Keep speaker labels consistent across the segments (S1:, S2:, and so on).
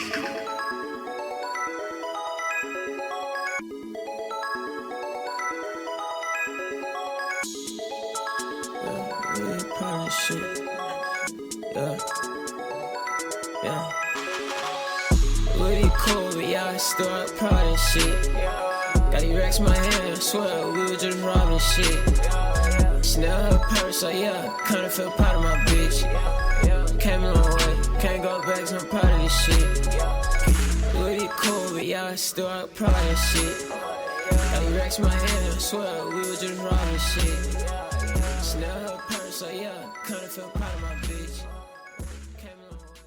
S1: Really proud of shit. Yeah. Yeah. Really cool, but yeah, I still up proud of shit. Got these racks in my hand, I swear we were just robbing shit. Snell her purse, so yeah, kinda feel proud of my bitch. Came a long way, can't go back, so I'm proud of this shit. Really cool, but yeah, I still up proud of shit. Got these racks in my hand, I swear we were just robbing shit. Snell her purse, so yeah, kinda feel proud of my bitch. Came a long way.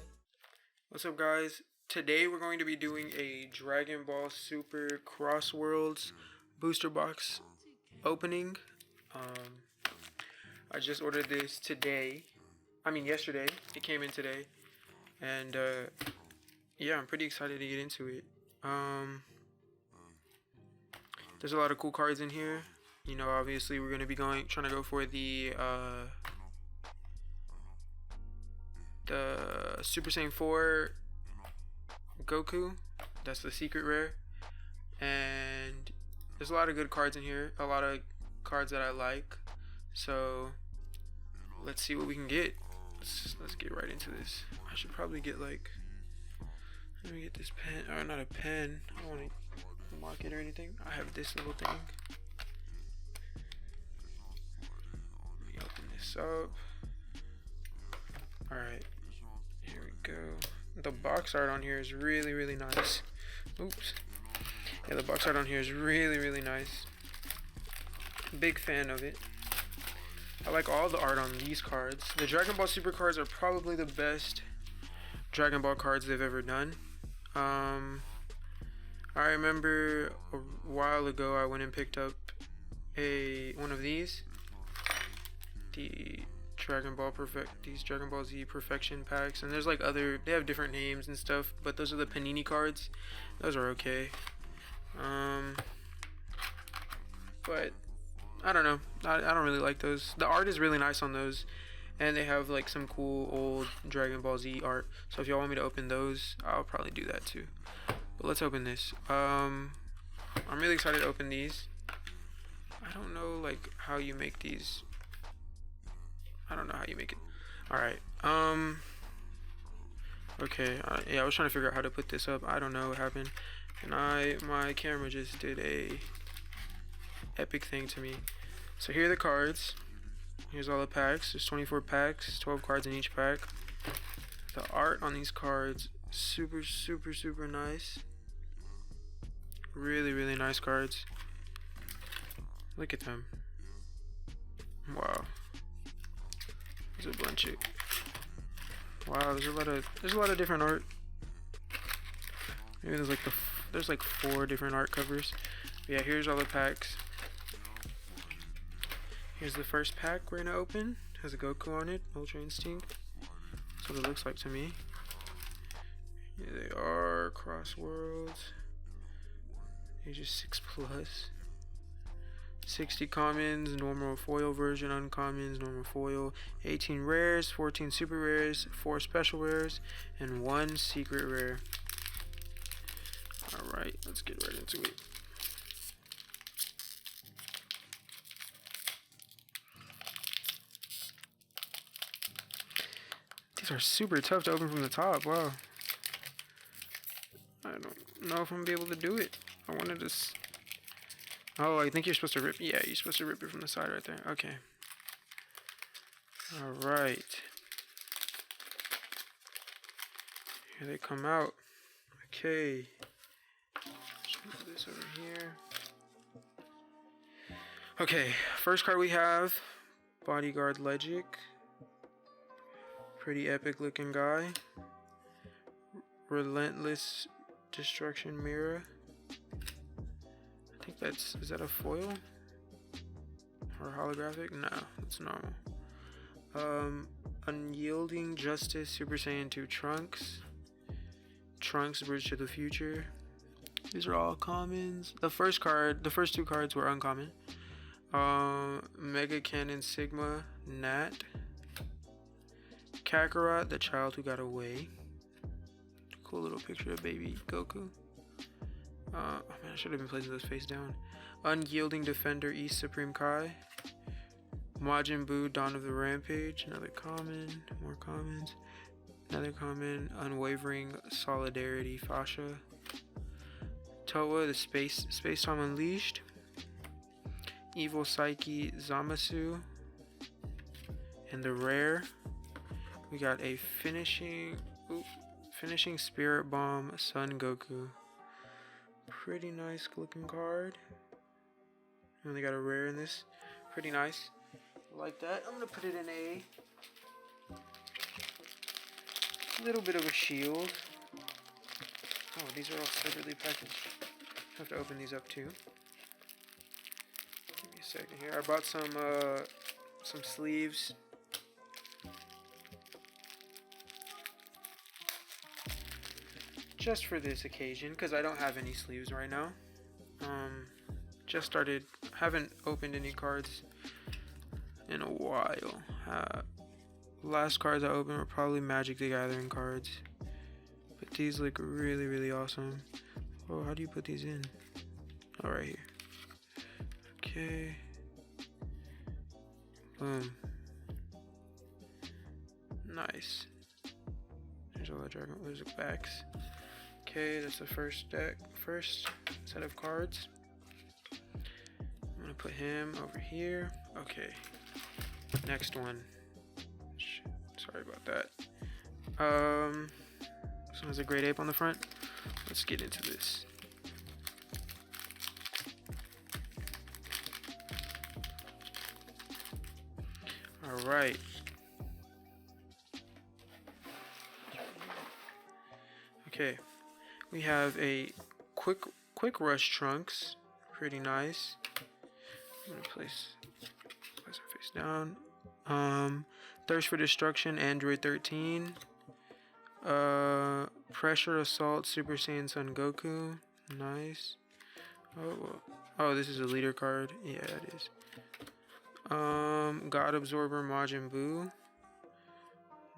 S2: What's up, guys? Today we're going to be doing a Dragon Ball Super Cross Worlds booster box opening. I just ordered this yesterday. It came in today, and yeah, I'm pretty excited to get into it. There's a lot of cool cards in here. You know, obviously we're gonna be trying to go for the Super Saiyan 4 Goku. That's the secret rare, and there's a lot of good cards in here, a lot of cards that I like, so let's see what we can get. Let's get right into this. I should probably get let me get this pen, or not a pen, I don't want to mark it or anything. I have this little thing. Let me open this up. Alright, here we go. The box art on here is really nice. Oops. Yeah, the box art on here is really nice. Big fan of it. I like all the art on these cards. The Dragon Ball Super cards are probably the best Dragon Ball cards they've ever done. I remember a while ago I went and picked up one of these. The Dragon Ball Z Perfection packs, and there's they have different names and stuff, but those are the Panini cards. Those are okay. But I don't know. I don't really like those. The art is really nice on those, and they have some cool old Dragon Ball Z art. So if y'all want me to open those, I'll probably do that too. But let's open this. I'm really excited to open these. I don't know how you make these. I don't know how you make it. Alright. Okay. Yeah, I was trying to figure out how to put this up. I don't know what happened. And my camera just did a epic thing to me. So here are the cards. Here's all the packs. There's 24 packs, 12 cards in each pack. The art on these cards, super nice. Really nice cards. Look at them. Wow. There's a bunch of. Wow, there's a lot of different art. Maybe there's like 4 different art covers. But yeah, here's all the packs. Here's the first pack we're gonna open. It has a Goku on it, Ultra Instinct. That's what it looks like to me. Here they are, Cross Worlds. Ages 6+. 60 commons, normal foil version, uncommons, normal foil, 18 rares, 14 super rares, 4 special rares, and 1 secret rare. Alright, let's get right into it. These are super tough to open from the top. Wow. I don't know if I'm gonna be able to do it. I wanted to. Oh, I think you're supposed to rip. Yeah, you're supposed to rip it from the side right there. Okay. Alright. Here they come out. Okay. Just move this over here. Okay, first card we have Bodyguard Legic. Pretty epic looking guy. Relentless Destruction Mirror. I think is that a foil? Or holographic? No, it's normal. Unyielding Justice Super Saiyan 2 Trunks. Trunks Bridge to the Future. These are all commons. The first 2 cards were uncommon. Mega Cannon Sigma Nat. Kakarot, the child who got away. Cool little picture of baby Goku. Oh man, I should have been placing this face down. Unyielding Defender East Supreme Kai. Majin Buu Dawn of the Rampage. Another common. More commons. Another common. Unwavering Solidarity Fascia. Toa the Space Time Unleashed. Evil Psyche Zamasu. And the rare, we got a finishing Spirit Bomb Son Goku. Pretty nice looking card. And they got a rare in this. Pretty nice. Like that. I'm gonna put it in a little bit of a shield. Oh, these are all separately packaged. I have to open these up too. Give me a second here. I bought some sleeves. Just for this occasion, because I don't have any sleeves right now. Just started, haven't opened any cards in a while. Last cards I opened were probably Magic the Gathering cards. But these look really, really awesome. Oh, how do you put these in? Oh, right here. Okay. Boom. Nice. There's all the dragon. There's the backs. Okay, that's the first set of cards. I'm gonna put him over here. Okay, next one. Shit, sorry about that. This one has a great ape on the front. Let's get into this. All right. Okay. We have a quick rush Trunks, pretty nice. I'm gonna place her face down. Thirst for Destruction, Android 13. Pressure Assault, Super Saiyan Son Goku, nice. Oh, this is a leader card. Yeah, it is. God Absorber Majin Buu,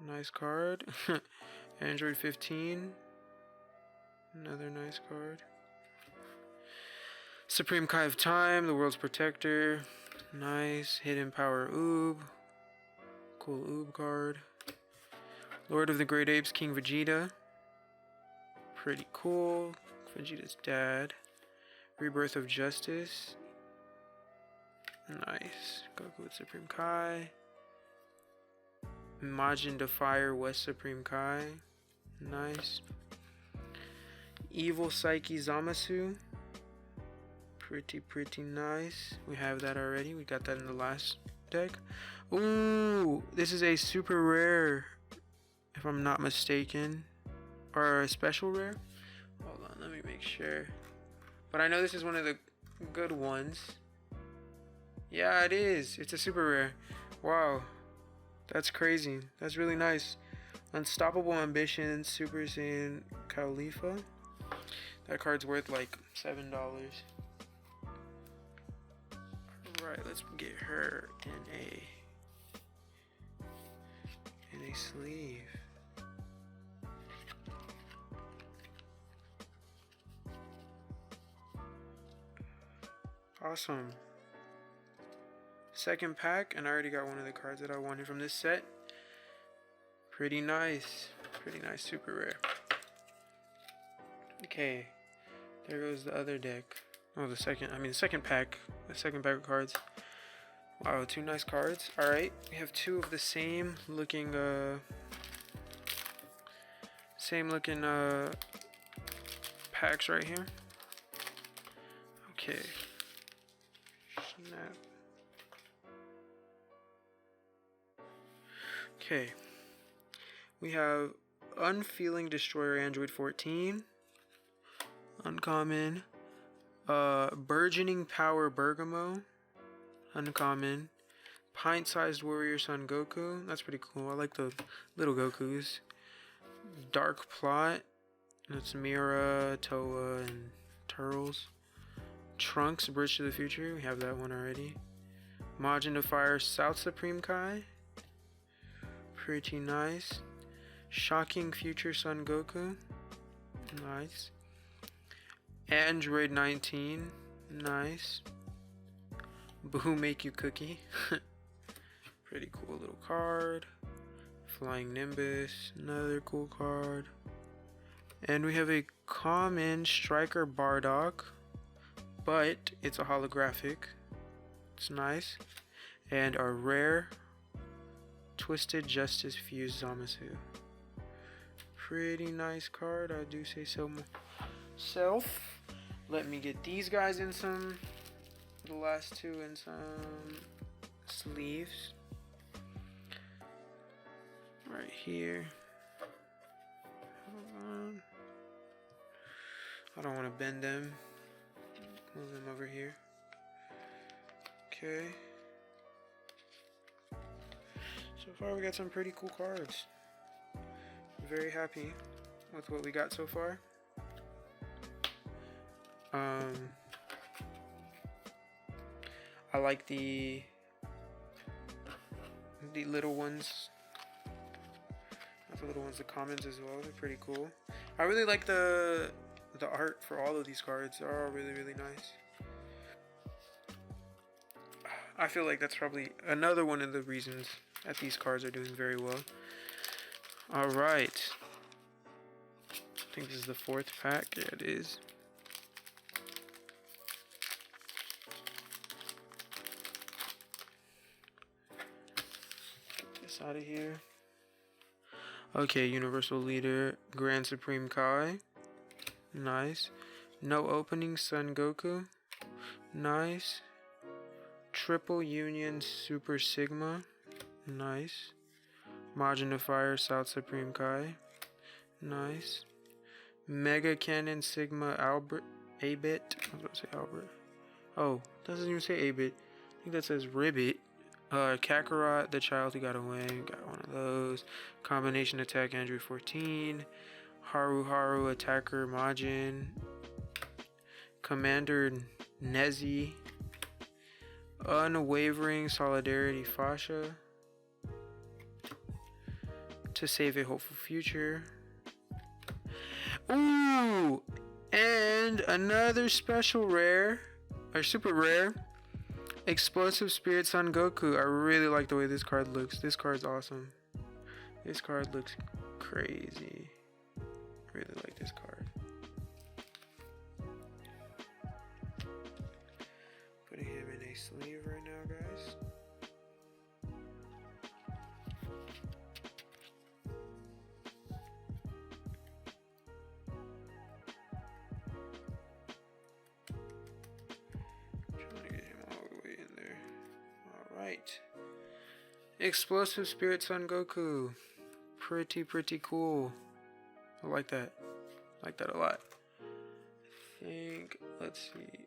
S2: nice card. Android 15. Another nice card. Supreme Kai of Time, the World's Protector. Nice. Hidden Power Oob. Cool Oob card. Lord of the Great Apes, King Vegeta. Pretty cool. Vegeta's dad. Rebirth of Justice. Nice. Goku with Supreme Kai. Majin Defier West Supreme Kai. Nice. Evil Psyche Zamasu. Pretty nice. We have that already. We got that in the last deck. Ooh, this is a super rare, if I'm not mistaken. Or a special rare. Hold on, let me make sure. But I know this is one of the good ones. Yeah, it is. It's a super rare. Wow. That's crazy. That's really nice. Unstoppable Ambition, Super Saiyan Khalifa. That card's worth like $7. Alright, let's get her in a sleeve. Awesome. Second pack, and I already got one of the cards that I wanted from this set. Pretty nice. Pretty nice, super rare. Okay, there goes the other deck. Oh, the second pack. The second pack of cards. Wow, two nice cards. Alright, we have two of the same looking packs right here. Okay. Snap. Okay. We have Unfeeling Destroyer Android 14. Uncommon. Burgeoning Power Bergamo. Uncommon. Pint-Sized Warrior Son Goku. That's pretty cool. I like the little Gokus. Dark Plot. That's Mira, Toa, and Turtles. Trunks, Bridge to the Future. We have that one already. Majin Defier South Supreme Kai. Pretty nice. Shocking Future Son Goku. Nice. Android 19. Nice. Boo make you cookie. Pretty cool little card. Flying Nimbus. Another cool card. And we have a common Striker Bardock, but it's a holographic. It's nice. And a rare Twisted Justice Fused Zamasu. Pretty nice card, I do say so myself. Let me get these guys in some, the last two in some sleeves. Right here. Hold on. I don't want to bend them. Move them over here. Okay. So far we got some pretty cool cards. Very happy with what we got so far. I like the little ones. Not the little ones, the commons as well. They're pretty cool. I really like the art for all of these cards. They're all really, really nice. I feel like that's probably another one of the reasons that these cards are doing very well. Alright. I think this is the 4th pack. Yeah, it is. Get this out of here. Okay, Universal Leader, Grand Supreme Kai. Nice. No opening, Son Goku. Nice. Triple Union Super Sigma. Nice. Majin Fire South Supreme Kai. Nice. Mega Cannon Sigma Albert. A-Bit. I was about to say Albert. Oh, doesn't even say A-Bit. I think that says Ribbit. Kakarot, the child who got away. Got one of those. Combination Attack Android 14. Haru Attacker Majin. Commander Nezzy. Unwavering Solidarity Fasha. To Save a Hopeful Future. Ooh! And another special rare, or super rare, Explosive Spirit Son Goku. I really like the way this card looks. This card's awesome. This card looks crazy. Really like this card. Putting him in a sleeve right now, guys. Right. Explosive Spirit Son Goku. Pretty cool. I like that. I like that a lot. I think, let's see.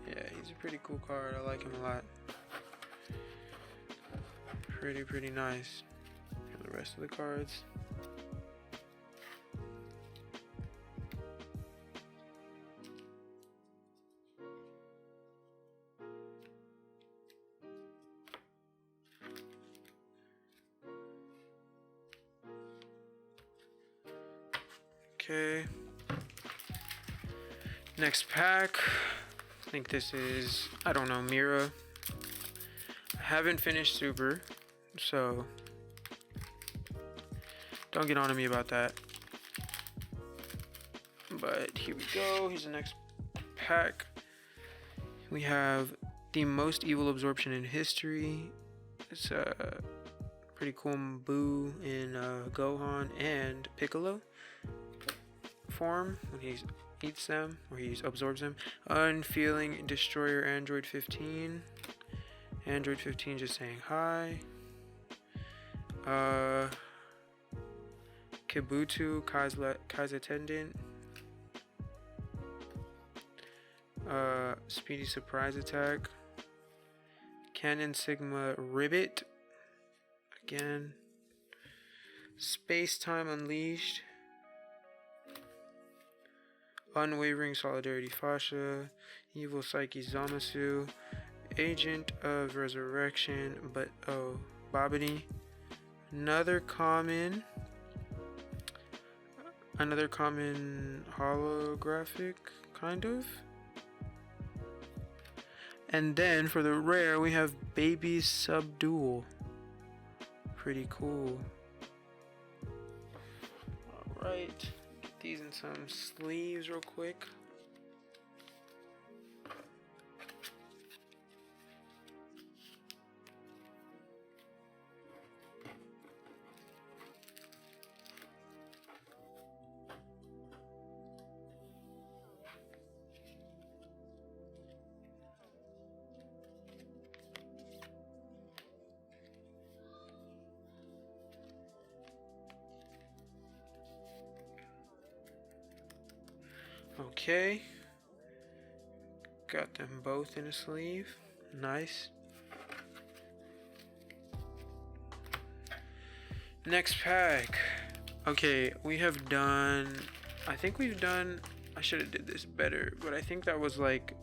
S2: Yeah, he's a pretty cool card. I like him a lot. Pretty nice. And the rest of the cards. Okay. Next pack. I think this is, I don't know, Mira. I haven't finished Super, so don't get on to me about that. But here we go. Here's the next pack. We have the most evil absorption in history. It's a pretty cool Boo in Gohan and Piccolo form when he eats them, or he absorbs them. Unfeeling Destroyer Android 15. Android 15 just saying hi. Kabuto Kaiser Tendon. Speedy Surprise Attack. Cannon Sigma Ribbit. Again. Space Time Unleashed. Unwavering Solidarity Fasha. Evil Psyche Zamasu. Agent of Resurrection, but Babidi. Another common. Another common holographic, kind of. And then for the rare, we have Baby Subdual. Pretty cool. Alright, get these in some sleeves real quick. Okay, got them both in a sleeve. Nice. Next pack. Okay, we have done, I think we've done, I should have did this better, but I think that was like,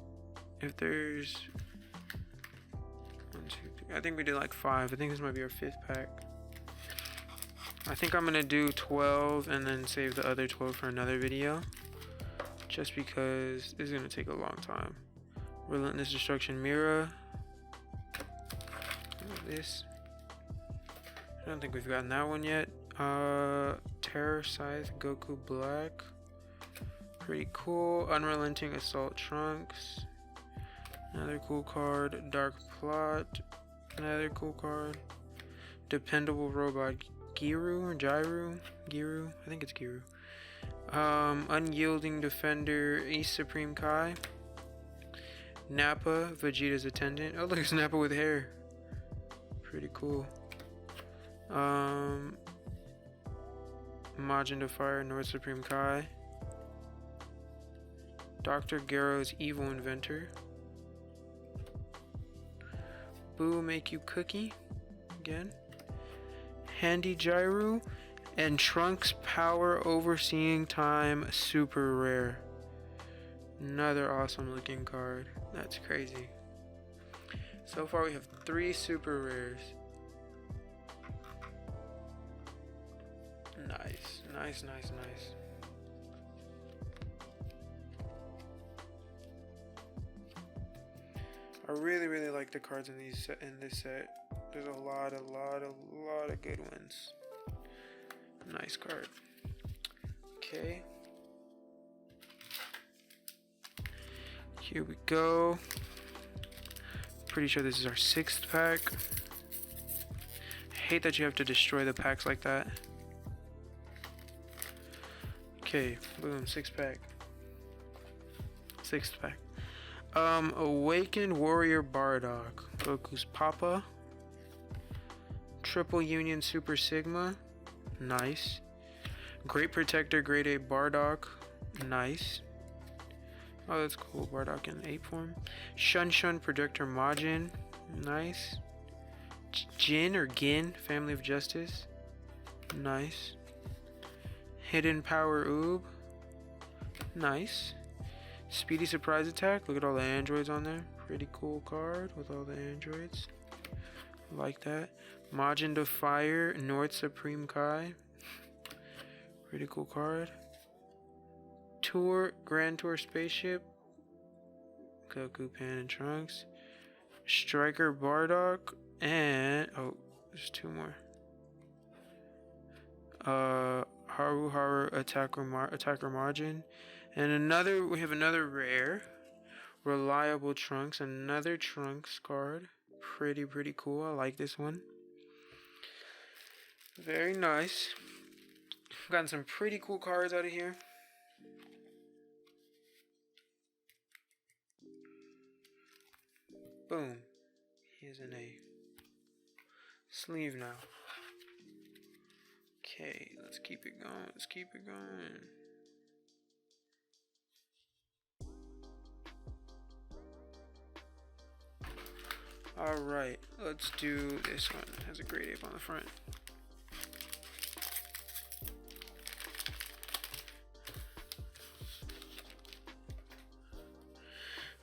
S2: if there's 1, 2, 3, I think we did like 5. I think this might be our 5th pack. I think I'm gonna do 12 and then save the other 12 for another video, just because this is gonna take a long time. Relentless Destruction Mira. This, I don't think we've gotten that one yet. Terror Scythe Goku Black. Pretty cool. Unrelenting Assault Trunks. Another cool card. Dark Plot. Another cool card. Dependable Robot Giru or Giru? Giru? I think it's Giru. Unyielding Defender Ace Supreme Kai. Nappa, Vegeta's attendant. Oh, look, it's Nappa with hair. Pretty cool. Majin Fire, North Supreme Kai. Dr. Gero's Evil Inventor. Boo Make You Cookie. Again. Handy Gyru. And Trunks Power Overseeing Time Super Rare. Another awesome looking card. That's crazy. So far we have 3 super rares. Nice, nice, nice, nice. I really like the cards in this set. There's a lot of good ones. Nice card. Okay. Here we go. Pretty sure this is our 6th pack. I hate that you have to destroy the packs like that. Okay, boom, 6th pack. 6th pack. Awakened Warrior Bardock. Goku's Papa. Triple Union Super Sigma. Nice. Great Protector Grade A Bardock. Nice. Oh, that's cool. Bardock in 8 form. Shun Protector Majin. Nice. Jin or Gin, Family of Justice. Nice. Hidden Power Oob. Nice. Speedy Surprise Attack. Look at all the androids on there. Pretty cool card with all the androids. Like that. Majin Fire, North Supreme Kai. Pretty cool card. Grand Tour Spaceship. Goku, Pan, and Trunks. Striker Bardock. And, oh, there's 2 more. Haru Attacker Majin. And we have another rare. Reliable Trunks. Another Trunks card. Pretty cool. I like this one. Very nice. Gotten some pretty cool cards out of here. Boom. Here's an A. Sleeve now. Okay, let's keep it going. Let's keep it going. Alright, let's do this one. It has a great ape on the front.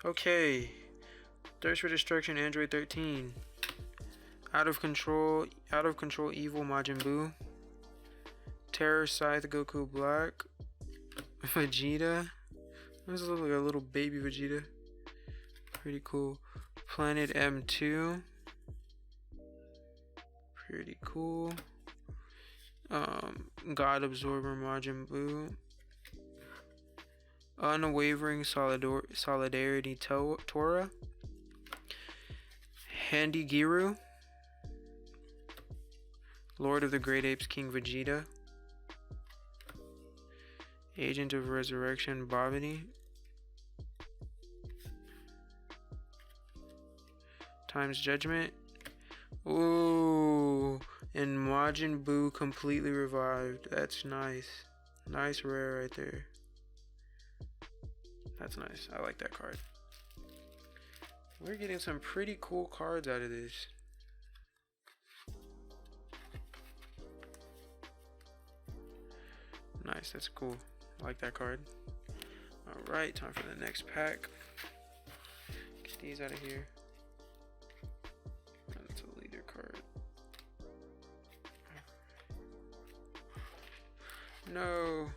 S2: Okay. Thirst for Destruction, Android 13. Out of Control Evil Majin Buu. Terror Scythe Goku Black. Vegeta. This looks like a little baby Vegeta. Pretty cool. Planet M2. Pretty cool. God Absorber Majin Buu. Unwavering Solidarity Tora. Handy Giru. Lord of the Great Apes King Vegeta. Agent of Resurrection Bobby. Time's Judgment. Ooh, and Majin Buu completely revived. That's nice. Nice rare right there. That's nice. I like that card. We're getting some pretty cool cards out of this. Nice, that's cool. I like that card. Alright, time for the next pack. Get these out of here. That's a leader card. No.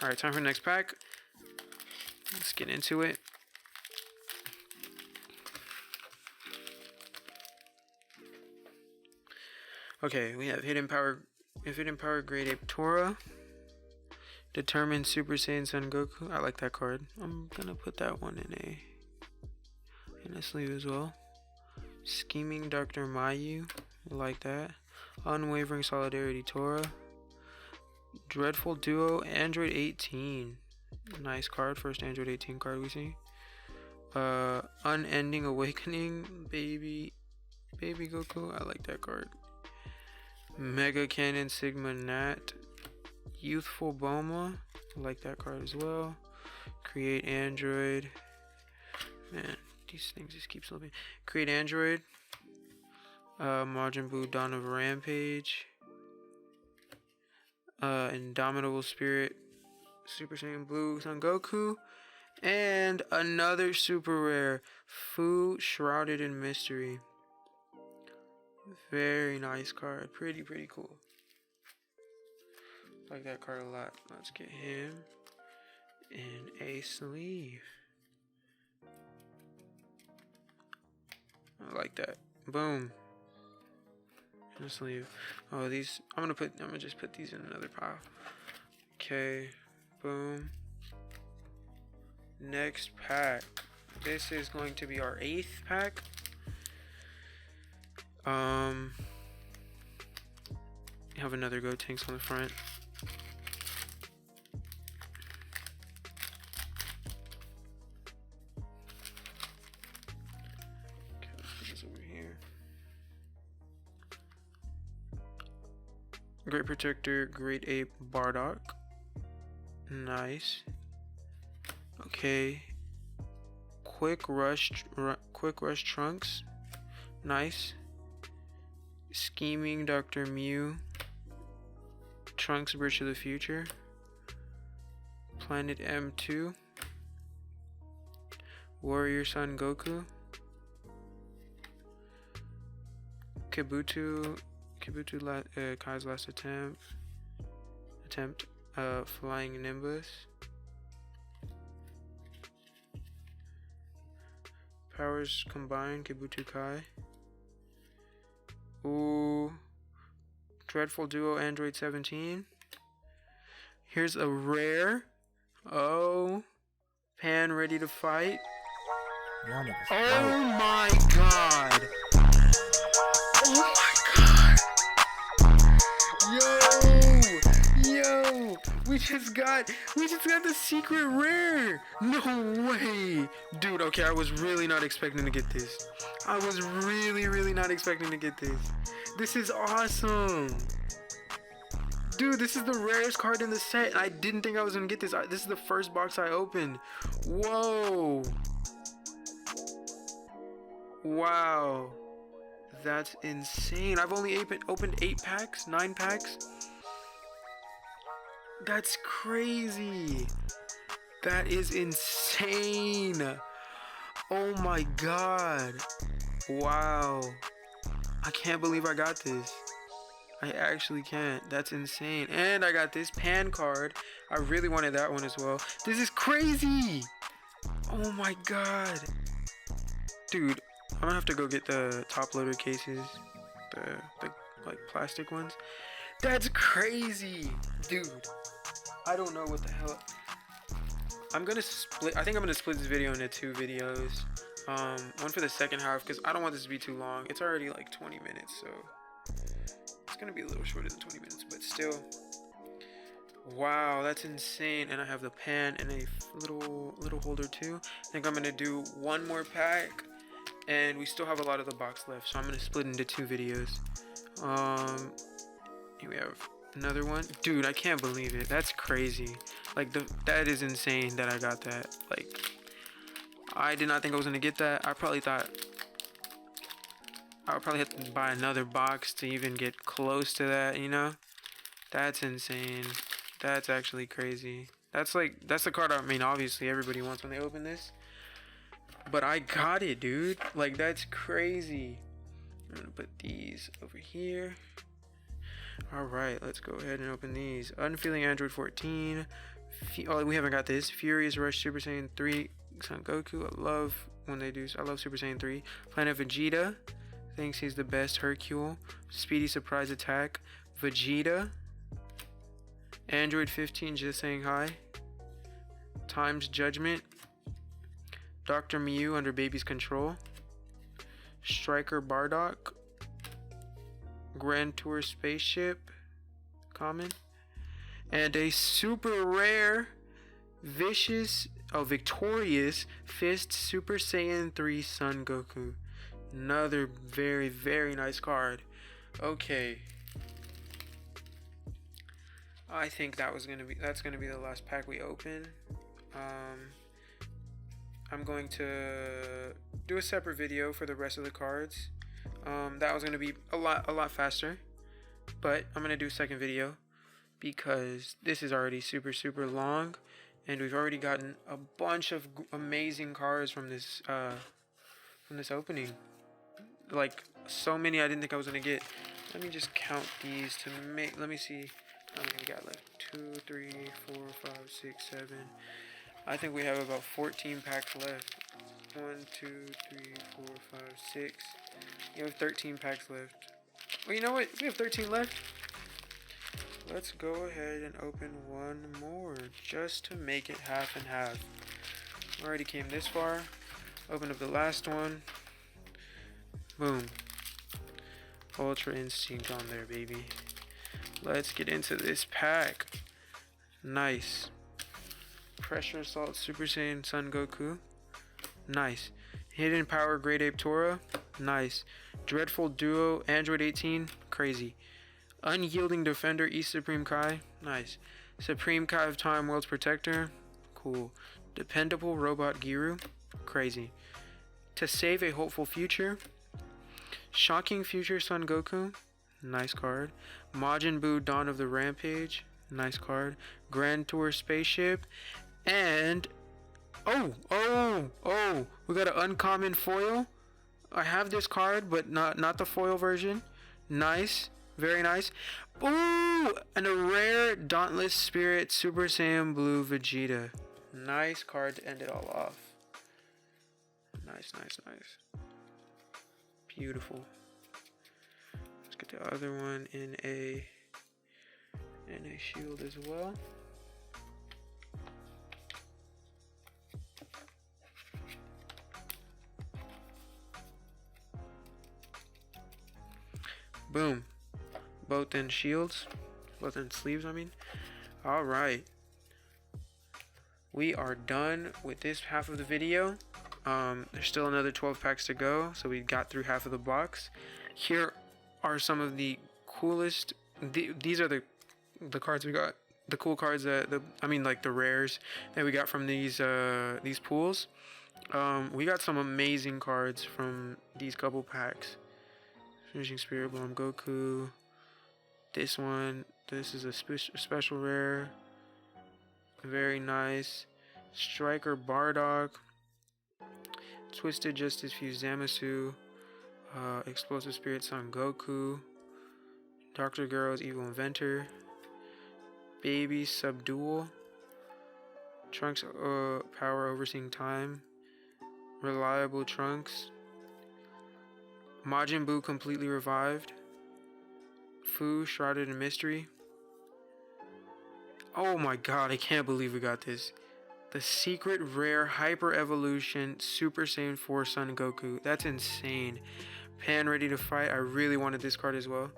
S2: Alright, time for the next pack. Let's get into it. Okay, we have Hidden Power Great Ape Tora. Determined Super Saiyan Son Goku. I like that card. I'm gonna put that one in a sleeve as well. Scheming Dr. Mayu. I like that. Unwavering Solidarity Tora. Dreadful Duo Android 18. Nice card. First Android 18 card we see. Unending Awakening Baby Goku. I like that card. Mega Cannon Sigma Nat. Youthful Boma. I like that card as well. Create Android. Man, these things just keep slipping. Create Android. Majin Buu Dawn of Rampage. Indomitable Spirit. Super Saiyan Blue Son Goku. And another super rare. Fu Shrouded in Mystery. Very nice card. Pretty cool. Like that card a lot. Let's get him in a sleeve. I like that. Boom. In a sleeve. Oh, these I'm gonna just put these in another pile. Okay. Boom. Next pack. This is going to be our 8th pack. Have another Gotenks on the front. Okay, let's put this over here. Great Protector, Great Ape Bardock. Nice. Okay. Quick Rush Trunks. Nice. Scheming Dr. Mew. Trunks Bridge to the Future. Planet M2. Warrior Son Goku. Kai's last attempt. Flying Nimbus. Powers combined. Kabuto Kai. Ooh. Dreadful Duo Android 17. Here's a rare. Oh. Pan ready to fight. Oh my god. Oh my god. Yo. We just got the secret rare. No way. Dude, okay, I was really not expecting to get this. I was really not expecting to get this. This is awesome. Dude, this is the rarest card in the set. I didn't think I was gonna get this. This is the first box I opened. Whoa. Wow. That's insane. I've only opened 8 packs, 9 packs. That's crazy. That is insane. Oh my god. Wow. I can't believe I got this. I actually can't. That's insane. And I got this pan card. I really wanted that one as well. This is crazy. Oh my god. Dude, I'm gonna have to go get the top loader cases. The like plastic ones. That's crazy. Dude. I don't know what the hell. I'm gonna split. I think I'm gonna split this video into 2 videos. One for the second half because I don't want this to be too long. It's already like 20 minutes, so it's gonna be a little shorter than 20 minutes, but still. Wow, that's insane. And I have the pan and a little holder too. I think I'm gonna do one more pack, and we still have a lot of the box left, so I'm gonna split into 2 videos. Here we have another one. Dude, I can't believe it. That's crazy. Like that is insane that I got that. Like I did not think I was gonna get that. I probably thought I would probably have to buy another box to even get close to that, you know? That's insane. That's actually crazy. That's the card, I mean, obviously everybody wants when they open this. But I got it, dude. Like, that's crazy. I'm gonna put these over here. Alright, let's go ahead and open these. Unfeeling Android 14. Oh, we haven't got this. Furious Rush Super Saiyan 3 Son Goku. I love when they do. I love Super Saiyan 3. Planet Vegeta. Thinks he's the best. Hercule. Speedy Surprise Attack. Vegeta. Android 15 just saying hi. Time's Judgment. Dr. Mew under baby's control. Striker Bardock. Grand Tour Spaceship. Common. And a super rare Victorious Fist Super Saiyan 3 Son Goku. Another very, very nice card. Okay. I think that's gonna be the last pack we open. I'm going to do a separate video for the rest of the cards. That was gonna be a lot faster, but I'm gonna do a second video because this is already super long, and we've already gotten a bunch of amazing cards from this opening. Like so many I didn't think I was gonna get. Let me just count these to make. Let me see. How many we got left? 2, 3, 4, 5, 6, 7. I think we have about 14 packs left. 1, 2, 3, 4, 5, 6. You have 13 packs left. Well, you know what? We have 13 left. Let's go ahead and open one more just to make it half and half. Already came this far. Open up the last one. Boom. Ultra Instinct on there, baby. Let's get into this pack. Nice. Pressure Assault Super Saiyan Son Goku. Nice. Hidden Power Great Ape Tora. Nice. Dreadful Duo Android 18. Crazy. Unyielding Defender East Supreme Kai. Nice. Supreme Kai of Time World's Protector. Cool. Dependable Robot Giru. Crazy. To Save a Hopeful Future. Shocking Future Son Goku. Nice card. Majin Buu Dawn of the Rampage. Nice card. Grand Tour Spaceship. And we got an uncommon foil. I have this card, but not the foil version. Nice. Very nice. Ooh! And a rare Dauntless Spirit Super Saiyan Blue Vegeta. Nice card to end it all off. Nice. Beautiful. Let's get the other one in a shield as well. Boom. Both in shields. Both in sleeves, I mean. Alright. We are done with this half of the video. There's still another 12 packs to go, so we got through half of the box. Here are some of the coolest. These are the cards we got. The cool cards that like the rares that we got from these pools. We got some amazing cards from these couple packs. Finishing Spirit Bomb Goku. This one. This is a special rare. Very nice. Striker Bardock. Twisted Justice Fuse Zamasu. Explosive Spirit Son Goku, Dr. Girl's Evil Inventor, Baby Subdual, Trunks Power Overseeing Time, Reliable Trunks, Majin Buu Completely Revived, Fu Shrouded in Mystery. Oh my god, I can't believe we got this. The Secret Rare Hyper Evolution Super Saiyan 4 Son Goku. That's insane. Pan Ready to Fight. I really wanted this card as well.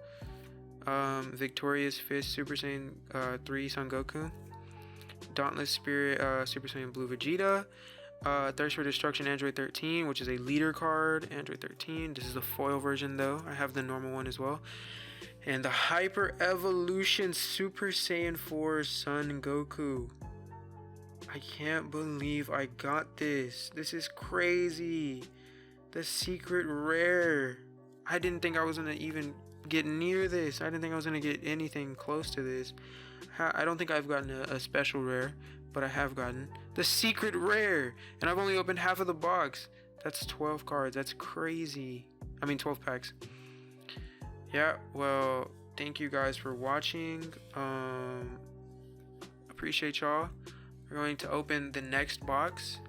S2: Victorious Fist Super Saiyan 3 Son Goku. Dauntless Spirit Super Saiyan Blue Vegeta. Thirst for Destruction Android 13, which is a leader card. Android 13. This is the foil version though. I have the normal one as well. And the Hyper Evolution Super Saiyan 4 Son Goku. I can't believe I got this. This is crazy. The Secret Rare. I didn't think I was gonna even get near this. I didn't think I was gonna get anything close to this. I don't think I've gotten a special rare, but I have gotten the Secret Rare. And I've only opened half of the box. That's 12 cards. That's crazy. I mean 12 packs. Yeah, well, thank you guys for watching. Appreciate y'all. We're going to open the next box.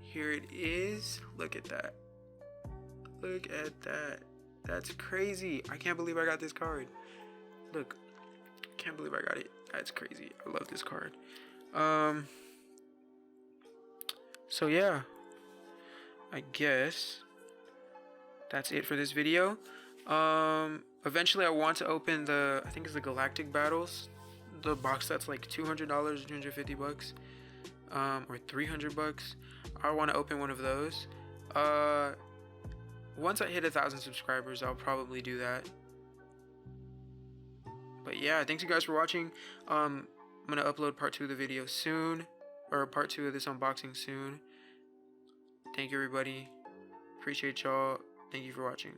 S2: Here it is. Look at that. Look at that. That's crazy. I can't believe I got this card. Look. Can't believe I got it. That's crazy. I love this card. So yeah. I guess that's it for this video. Eventually I want to open the, I think it's the Galactic Battles. The box that's like $200, $250, or $300. I want to open one of those. Once I hit 1,000 subscribers, I'll probably do that. But yeah, thanks you guys for watching. I'm gonna upload part 2 of the video soon, or part 2 of this unboxing soon. Thank you everybody. Appreciate y'all. Thank you for watching.